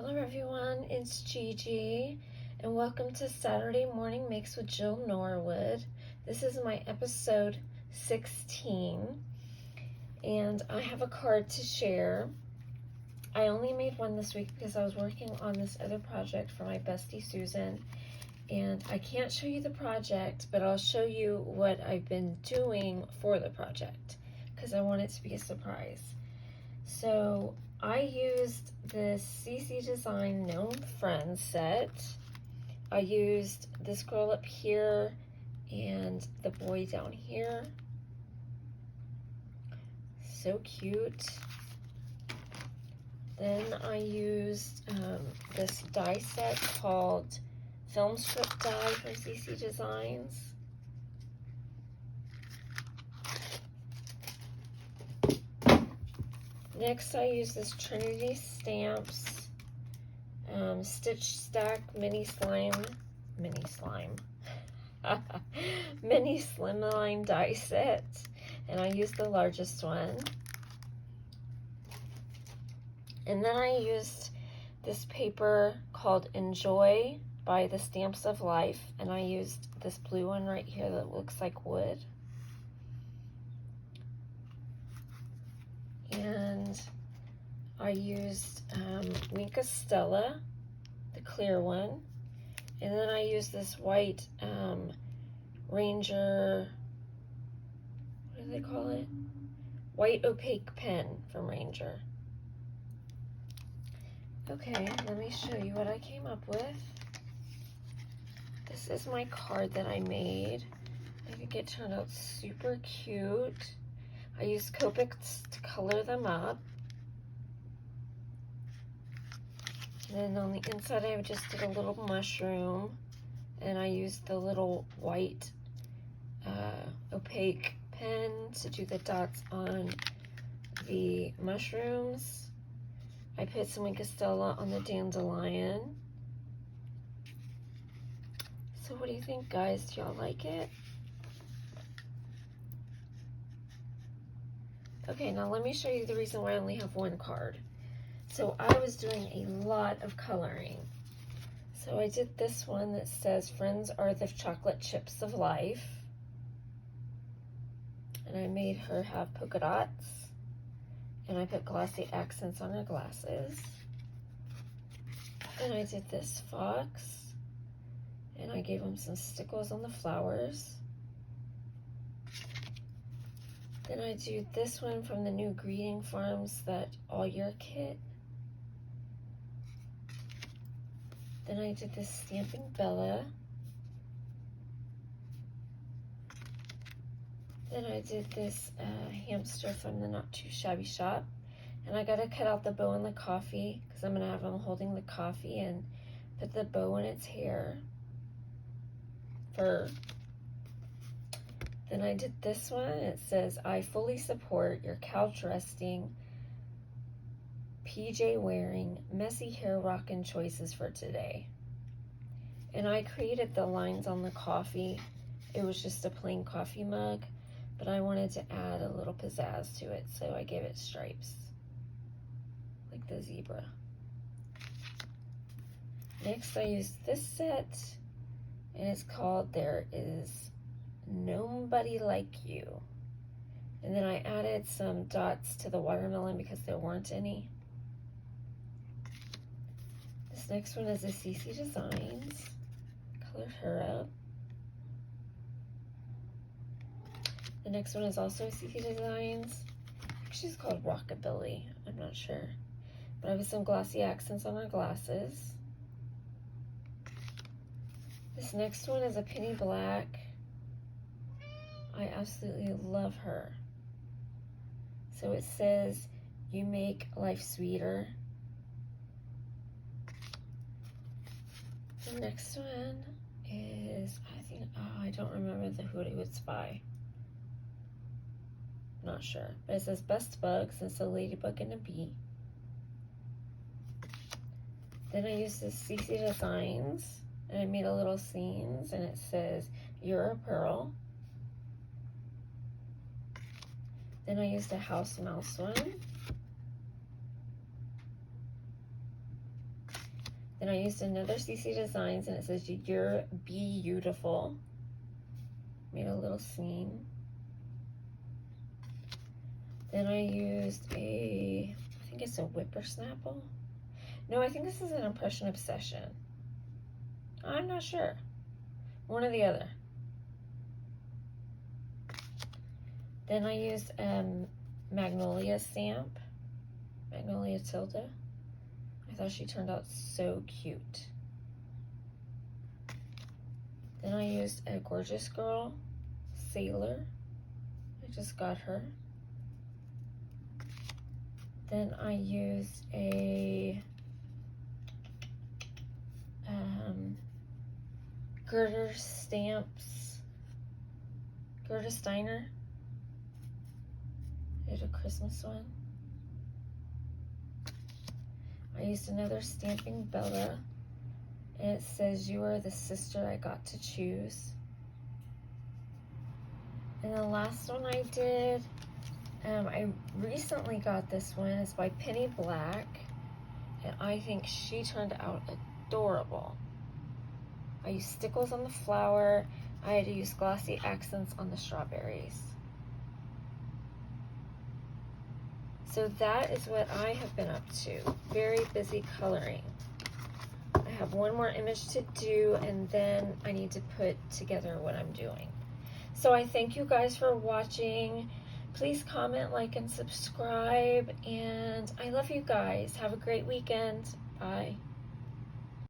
Hello everyone, it's Gigi, and welcome to Saturday Morning Makes with Jill Norwood. This is my episode 16, and I have a card to share. I only made one this week because I was working on this other project for my bestie Susan, and I can't show you the project, but I'll show you what I've been doing for the project because I want it to be a surprise. So I used this CC Design Gnome Friends set. I used this girl up here and the boy down here. So cute. Then I used this die set called Film Strip Die from CC Designs. Next, I use this Trinity Stamps Stitch Stack Mini Slimline die set, and I used the largest one. And then I used this paper called Enjoy by the Stamps of Life, and I used this blue one right here that looks like wood. And I used Minka Stella, the clear one, and then I used this white Ranger, what do they call it? White opaque pen from Ranger. Okay, let me show you what I came up with. This is my card that I made. I think it turned out super cute. I used Copics to color them up. And then on the inside I just did a little mushroom, and I used the little white opaque pen to do the dots on the mushrooms. I put some Minka Stella on the dandelion. So what do you think, guys? Do y'all like it? Okay, now let me show you the reason why I only have one card. So I was doing a lot of coloring. So I did this one that says, Friends are the chocolate chips of life. And I made her have polka dots. And I put glossy accents on her glasses. And I did this fox. And I gave him some stickles on the flowers. Then I do this one from the new Greeting Farms, that all year kit. Then I did this Stamping Bella. Then I did this hamster from the Not Too Shabby Shop. And I gotta cut out the bow in the coffee because I'm gonna have him holding the coffee and put the bow in its hair. Fur. Then I did this one. It says, I fully support your couch resting, PJ wearing, messy hair rockin' choices for today. And I created the lines on the coffee. It was just a plain coffee mug, but I wanted to add a little pizzazz to it, so I gave it stripes, like the zebra. Next, I used this set, and it's called There Is Nobody Like You. And then I added some dots to the watermelon because there weren't any. This next one is a CC Designs. Colored her up. The next one is also a CC Designs. She's called Rockabilly. I'm not sure. But I have some glossy accents on her glasses. This next one is a Penny Black. I absolutely love her. So it says, you make life sweeter. The next one is, I don't remember who it was by. Not sure. But it says Best Bugs, and it's a ladybug and a bee. Then I used this CC Designs, and I made a little scenes, and it says, You're a Pearl. Then I used a house mouse one. Then I used another CC Designs, and it says, "You're beautiful." Made a little scene. Then I used I think it's a Whippersnapple. No, I think this is an Impression Obsession. I'm not sure. One or the other. Then I used Magnolia stamp. Magnolia Tilda. I thought she turned out so cute. Then I used a Gorgeous Girl Sailor. I just got her. Then I used a Gerda Stamps. Gerda Steiner. I did a Christmas one. I used another Stamping Bella, and it says, "You are the sister I got to choose." And the last one I did, I recently got this one. It's by Penny Black, and I think she turned out adorable. I used stickles on the flower. I had to use glossy accents on the strawberries. So that is what I have been up to. Very busy coloring. I have one more image to do, and then I need to put together what I'm doing. So I thank you guys for watching. Please comment, like, and subscribe, and I love you guys. Have a great weekend. Bye.